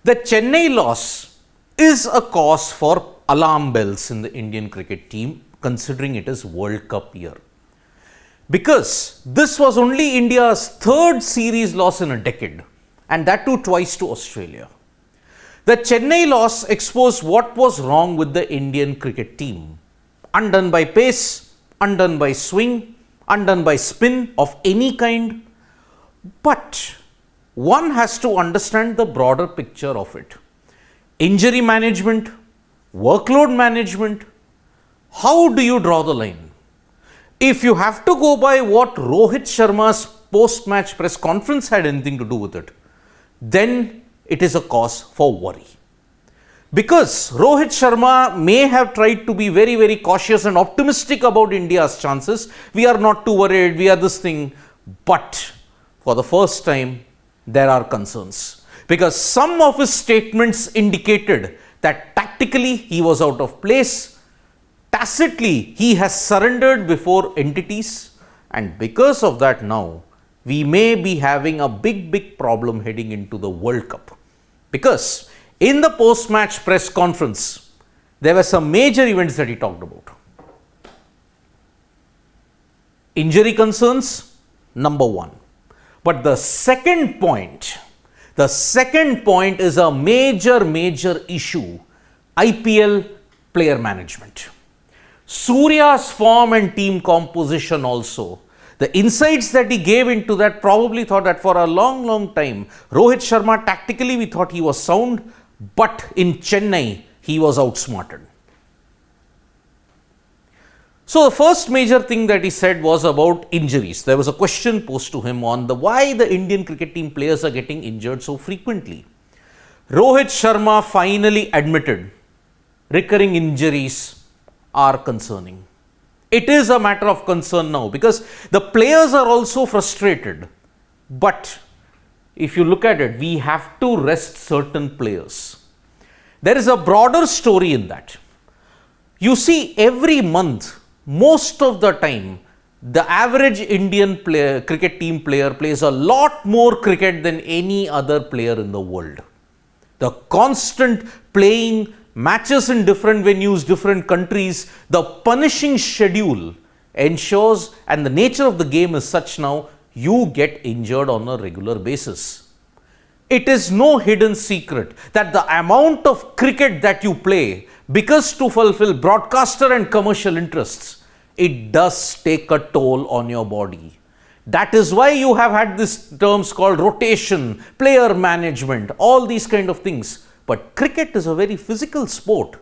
The Chennai loss is a cause for alarm bells in the Indian cricket team, considering it is World Cup year. Because this was only India's third series loss in a decade, and that too twice to Australia. The Chennai loss exposed what was wrong with the Indian cricket team. Undone by pace, undone by swing, undone by spin of any kind. But one has to understand the broader picture of it. Injury management, workload management, how do you draw the line? If you have to go by what Rohit Sharma's post-match press conference had anything to do with it, then it is a cause for worry. Because Rohit Sharma may have tried to be very, very cautious and optimistic about India's chances. We are not too worried, we are this thing. But for the first time, there are concerns. Because some of his statements indicated that tactically he was out of place. Tacitly, he has surrendered before entities. And because of that now, we may be having a big problem heading into the World Cup. Because in the post-match press conference, there were some major events that he talked about. Injury concerns, number one. But the second point is a major issue, IPL player management. Surya's form and team composition also. The insights that he gave into that, probably thought that for a long time, Rohit Sharma tactically we thought he was sound, but in Chennai he was outsmarted. So the first major thing that he said was about injuries. There was a question posed to him on why the Indian cricket team players are getting injured so frequently. Rohit Sharma finally admitted recurring injuries are concerning. It is a matter of concern now because the players are also frustrated. But if you look at it, we have to rest certain players. There is a broader story in that. You see, every month, most of the time, the average Indian cricket team player plays a lot more cricket than any other player in the world. The constant playing matches in different venues, different countries, the punishing schedule ensures, and the nature of the game is such now, you get injured on a regular basis. It is no hidden secret that the amount of cricket that you play, because to fulfill broadcaster and commercial interests, it does take a toll on your body. That is why you have had these terms called rotation, player management, all these kind of things. But cricket is a very physical sport.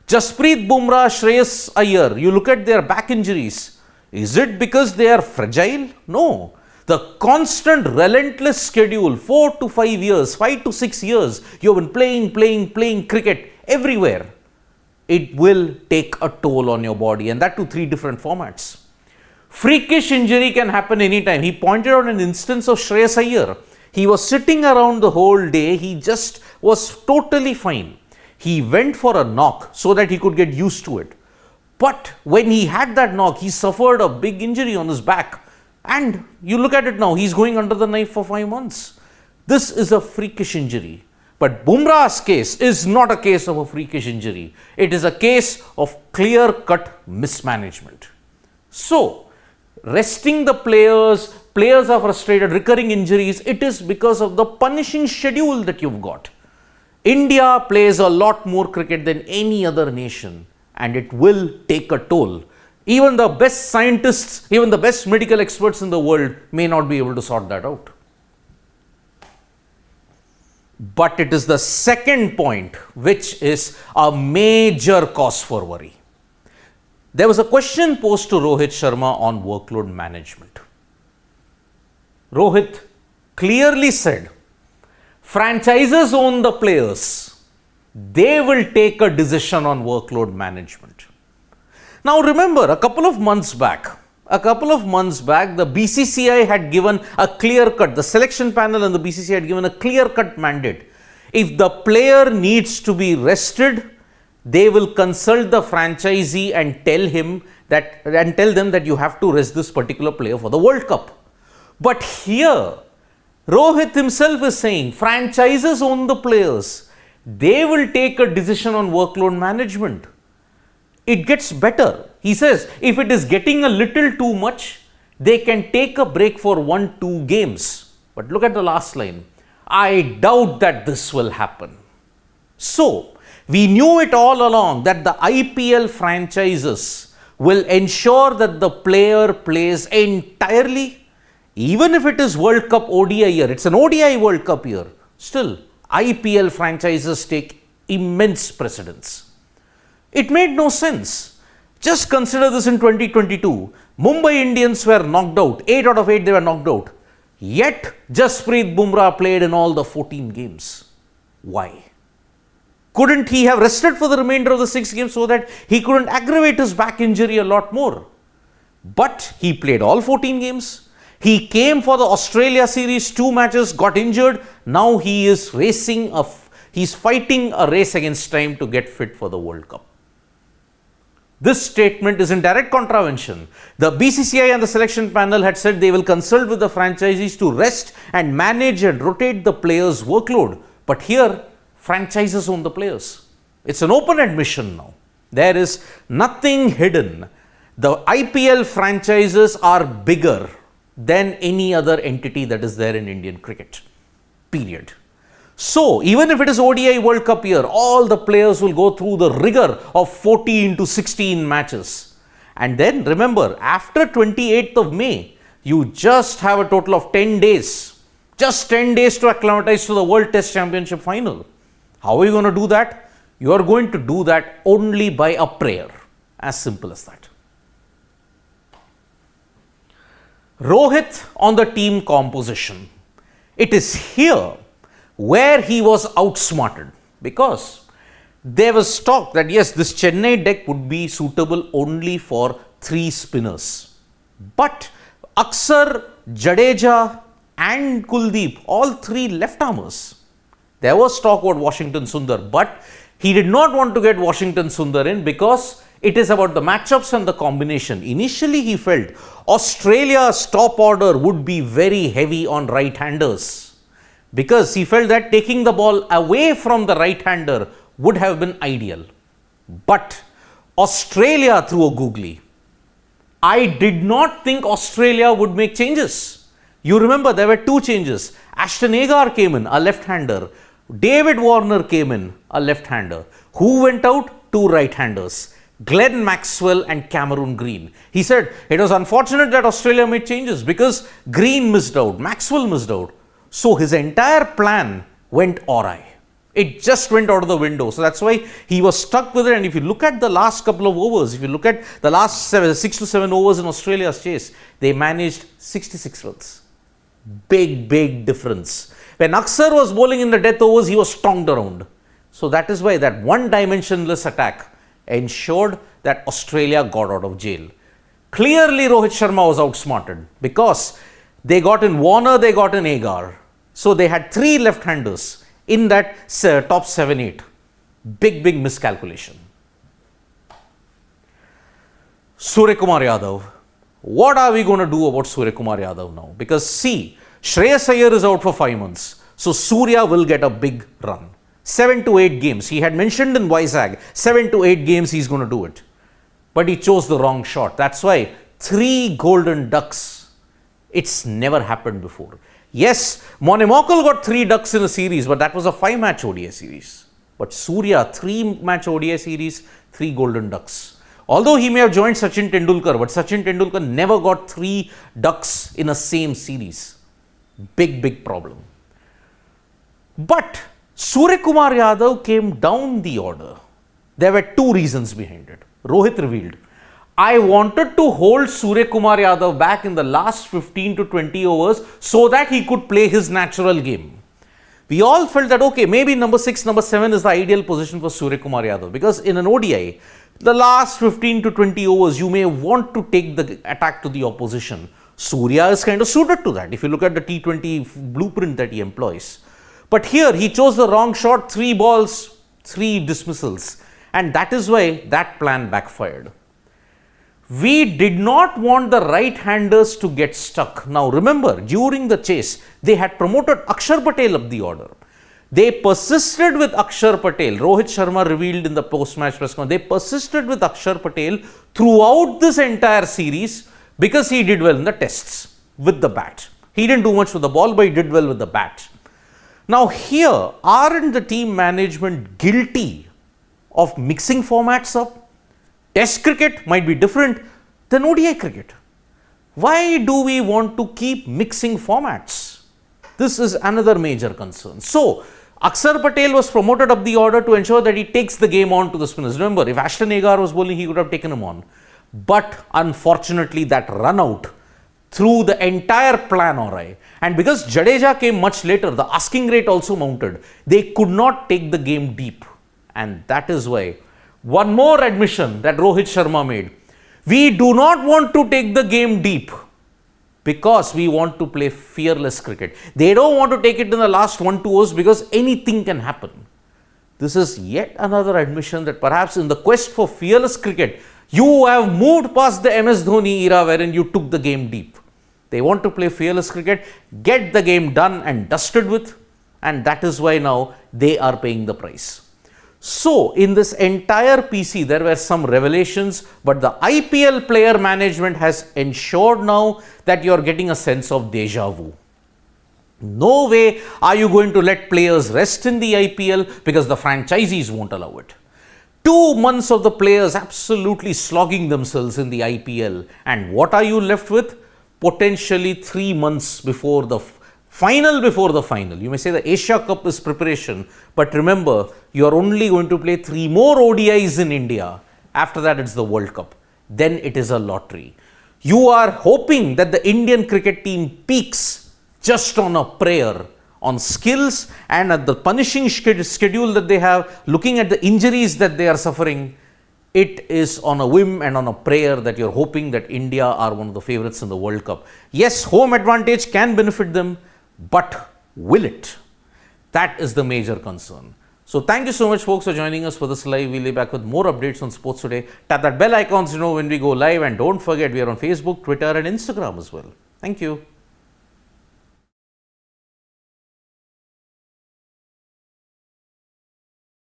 Jasprit Bumrah, Shreyas Iyer, you look at their back injuries. Is it because they are fragile? No. The constant relentless schedule, 4 to 5 years, 5 to 6 years, you have been playing cricket everywhere. It will take a toll on your body, and that to 3 different formats. Freakish injury can happen anytime. He pointed out an instance of Shreyas Iyer. He was sitting around the whole day. He just was totally fine. He went for a knock so that he could get used to it. But when he had that knock, he suffered a big injury on his back. And you look at it now, he's going under the knife for 5 months. This is a freakish injury. But Bumrah's case is not a case of a freakish injury. It is a case of clear-cut mismanagement. So, resting the players are frustrated, recurring injuries, it is because of the punishing schedule that you've got. India plays a lot more cricket than any other nation, and it will take a toll. Even the best scientists, even the best medical experts in the world may not be able to sort that out. But it is the second point which is a major cause for worry. There was a question posed to Rohit Sharma on workload management. Rohit clearly said, franchises own the players. They will take a decision on workload management. Now remember, a couple of months back, the BCCI had given a clear-cut, the selection panel and the BCCI had given a clear-cut mandate. If the player needs to be rested, they will consult the franchisee and tell them that you have to rest this particular player for the World Cup. But here, Rohit himself is saying franchises own the players. they will take a decision on workload management. It gets better. He says if it is getting a little too much, they can take a break for 1-2 games. But look at the last line. I doubt that this will happen. So, we knew it all along that the IPL franchises will ensure that the player plays entirely, even if it is World Cup ODI year. It's an ODI World Cup year. Still, IPL franchises take immense precedence. It made no sense. Just consider this in 2022. Mumbai Indians were knocked out. 8 out of 8 they were knocked out. Yet, Jasprit Bumrah played in all the 14 games. Why? Couldn't he have rested for the remainder of the 6 games so that he couldn't aggravate his back injury a lot more? But he played all 14 games. He came for the Australia series, 2 matches, got injured. Now he is he's fighting a race against time to get fit for the World Cup. This statement is in direct contravention. The BCCI and the selection panel had said they will consult with the franchisees to rest and manage and rotate the players' workload. But here, franchises own the players. It's an open admission now. There is nothing hidden. The IPL franchises are bigger than any other entity that is there in Indian cricket. Period. So, even if it is ODI World Cup year, all the players will go through the rigor of 14 to 16 matches. And then remember, after 28th of May, you just have a total of 10 days. Just 10 days to acclimatize to the World Test Championship final. How are you going to do that? You are going to do that only by a prayer. As simple as that. Rohit on the team composition. It is here where he was outsmarted, because there was talk that yes, this Chennai deck would be suitable only for 3 spinners. But Akshar, Jadeja and Kuldeep, all 3 left armers. There was talk about Washington Sundar, but he did not want to get Washington Sundar in because it is about the matchups and the combination. Initially he felt Australia's top order would be very heavy on right-handers, because he felt that taking the ball away from the right-hander would have been ideal. But Australia threw a googly. I did not think Australia would make changes. You remember there were 2 changes. Ashton Agar came in, a left-hander. David Warner came in, a left-hander. Who went out? 2 right-handers. Glenn Maxwell and Cameron Green. He said it was unfortunate that Australia made changes because Green missed out, Maxwell missed out. So his entire plan went awry. It just went out of the window. So that's why he was stuck with it. And if you look at the last couple of overs, if you look at the last 6 to 7 overs in Australia's chase, they managed 66 runs. Big difference. When Akshar was bowling in the death overs, he was stomped around. So that is why that one-dimensionless attack ensured that Australia got out of jail. Clearly, Rohit Sharma was outsmarted because they got in Warner, they got in Agar. So they had 3 left-handers in that top 7-8. Big miscalculation. Surya Kumar Yadav. What are we going to do about Surya Kumar Yadav now? Because see, Shreyas Iyer is out for 5 months. So Surya will get a big run. 7 to 8 games. He had mentioned in Vizag, 7 to 8 games he's going to do it. But he chose the wrong shot. That's why 3 golden ducks. It's never happened before. Yes, Monemokal got 3 ducks in a series, but that was a 5-match ODI series. But Surya, 3-match ODI series, 3 golden ducks. Although he may have joined Sachin Tendulkar, but Sachin Tendulkar never got 3 ducks in a same series. Big problem. But Surya Kumar Yadav came down the order. There were 2 reasons behind it. Rohit revealed, I wanted to hold Surya Kumar Yadav back in the last 15 to 20 overs so that he could play his natural game. We all felt that, okay, maybe number 6, number 7 is the ideal position for Surya Kumar Yadav, because in an ODI, the last 15 to 20 overs, you may want to take the attack to the opposition. Surya is kind of suited to that if you look at the T20 blueprint that he employs. But here, he chose the wrong shot, 3 balls, 3 dismissals. And that is why that plan backfired. We did not want the right-handers to get stuck. Now remember, during the chase, they had promoted Akshar Patel up the order. They persisted with Akshar Patel. Rohit Sharma revealed in the post-match press conference, they persisted with Akshar Patel throughout this entire series because he did well in the tests with the bat. He didn't do much with the ball, but he did well with the bat. Now here, aren't the team management guilty of mixing formats up? Test cricket might be different than ODI cricket. Why do we want to keep mixing formats? This is another major concern. So, Akshar Patel was promoted up the order to ensure that he takes the game on to the spinners. Remember, if Ashton Agar was bowling, he could have taken him on. But unfortunately, that run out through the entire plan awry. And because Jadeja came much later, the asking rate also mounted. They could not take the game deep. And that is why one more admission that Rohit Sharma made. We do not want to take the game deep because we want to play fearless cricket. They don't want to take it in the last 1-2 overs because anything can happen. This is yet another admission that perhaps in the quest for fearless cricket, you have moved past the MS Dhoni era wherein you took the game deep. They want to play fearless cricket, get the game done and dusted with, and that is why now they are paying the price. So, in this entire PC, there were some revelations, but the IPL player management has ensured now that you are getting a sense of deja vu. No way are you going to let players rest in the IPL because the franchisees won't allow it. 2 months of the players absolutely slogging themselves in the IPL, and what are you left with? Potentially 3 months before the final. You may say the Asia Cup is preparation, but remember, you are only going to play 3 more ODIs in India. After that, it's the World Cup. Then it is a lottery. You are hoping that the Indian cricket team peaks just on a prayer, on skills and at the punishing schedule that they have, looking at the injuries that they are suffering. It is on a whim and on a prayer that you're hoping that India are one of the favorites in the World Cup. Yes, home advantage can benefit them, but will it? That is the major concern. So thank you so much folks for joining us for this live. We'll be back with more updates on Sports Today. Tap that bell icon to know when we go live, and don't forget we are on Facebook, Twitter and Instagram as well. Thank you.